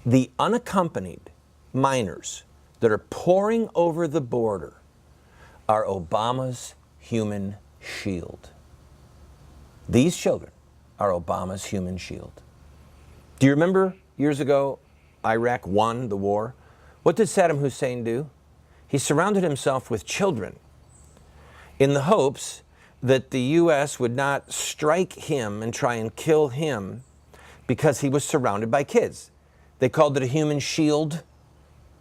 The unaccompanied minors that are pouring over the border are Obama's human shield. These children are Obama's human shield. Do you remember years ago, Iraq won the war? What did Saddam Hussein do? He surrounded himself with children in the hopes that the U.S. would not strike him and try and kill him because he was surrounded by kids. They called it a human shield.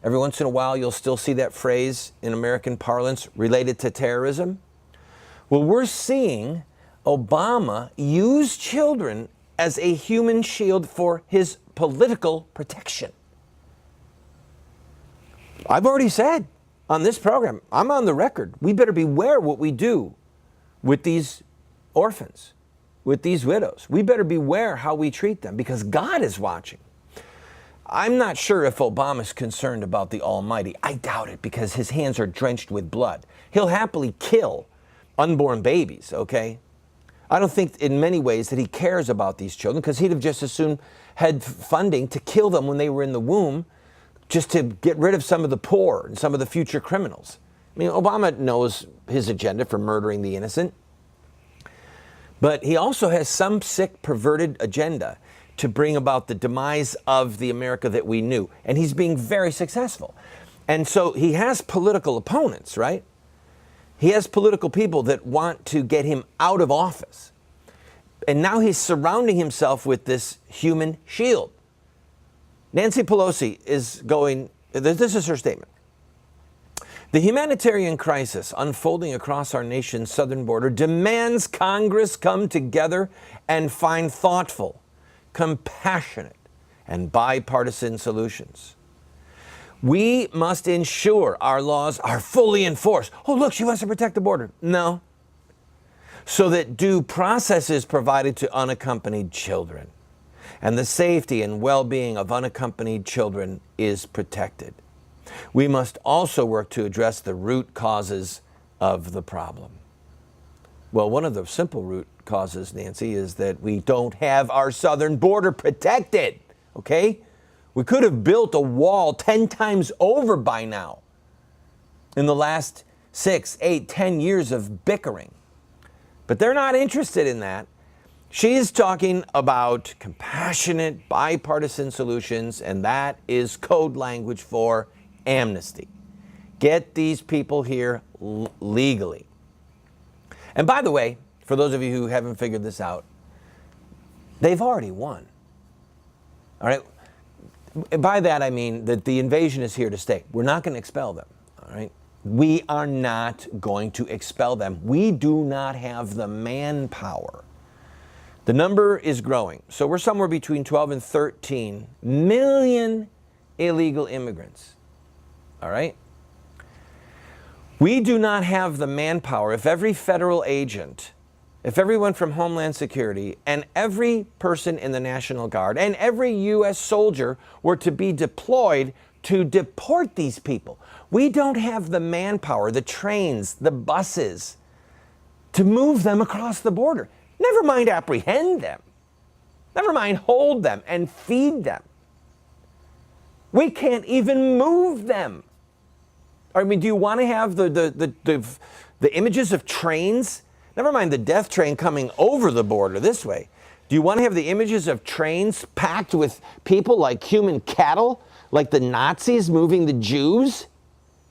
Every once in a while, you'll still see that phrase in American parlance related to terrorism. Well, we're seeing Obama use children as a human shield for his political protection. I've already said on this program, I'm on the record, we better beware what we do with these orphans, with these widows. We better beware how we treat them because God is watching. I'm not sure if Obama's concerned about the Almighty. I doubt it because his hands are drenched with blood. He'll happily kill unborn babies, okay? I don't think in many ways that he cares about these children because he'd have just as soon had funding to kill them when they were in the womb just to get rid of some of the poor and some of the future criminals. I mean, Obama knows his agenda for murdering the innocent, but he also has some sick, perverted agenda to bring about the demise of the America that we knew. And he's being very successful. And so he has political opponents, right? He has political people that want to get him out of office. And now he's surrounding himself with this human shield. Nancy Pelosi is going, this is her statement. The humanitarian crisis unfolding across our nation's southern border demands Congress come together and find thoughtful, compassionate, and bipartisan solutions. We must ensure our laws are fully enforced. Oh, look, she wants to protect the border. No. So that due process is provided to unaccompanied children, and the safety and well-being of unaccompanied children is protected. We must also work to address the root causes of the problem. Well, one of the simple root causes, Nancy, is that we don't have our southern border protected, okay? We could have built a wall 10 times over by now in the last 6, 8, 10 years of bickering. But they're not interested in that. She's talking about compassionate, bipartisan solutions, and that is code language for amnesty. Get these people here legally. And by the way, for those of you who haven't figured this out, they've already won. All right? By that I mean that the invasion is here to stay. We're not going to expel them. All right? We are not going to expel them. We do not have the manpower. The number is growing. So we're somewhere between 12 and 13 million illegal immigrants. All right? We do not have the manpower. If every federal agent, if everyone from Homeland Security and every person in the National Guard and every U.S. soldier were to be deployed to deport these people, we don't have the manpower, the trains, the buses to move them across the border. Never mind apprehend them. Never mind hold them and feed them. We can't even move them. I mean, do you want to have the images of trains? Never mind the death train coming over the border this way. Do you want to have the images of trains packed with people like human cattle, like the Nazis moving the Jews?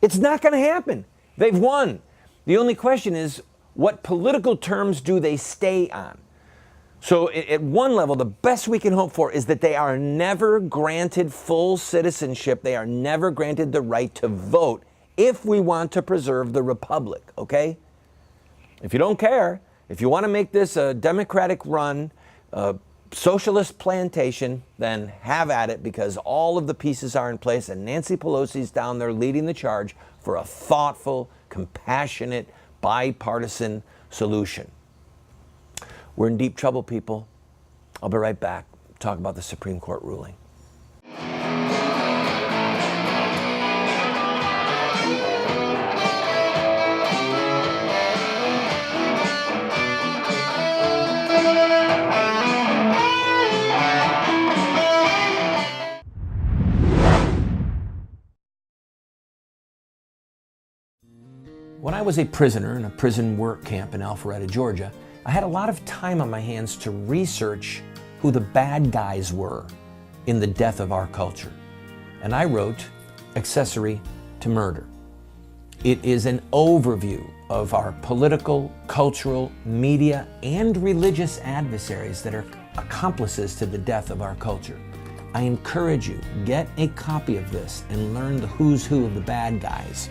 It's not going to happen. They've won. The only question is, what political terms do they stay on? So at one level, the best we can hope for is that they are never granted full citizenship. They are never granted the right to vote if we want to preserve the republic, okay? If you don't care, if you want to make this a democratic run, socialist plantation, then have at it, because all of the pieces are in place and Nancy Pelosi's down there leading the charge for a thoughtful, compassionate, bipartisan solution. We're in deep trouble, people. I'll be right back. Talk about the Supreme Court ruling. When I was a prisoner in a prison work camp in Alpharetta, Georgia, I had a lot of time on my hands to research who the bad guys were in the death of our culture. And I wrote Accessory to Murder. It is an overview of our political, cultural, media, and religious adversaries that are accomplices to the death of our culture. I encourage you, get a copy of this and learn the who's who of the bad guys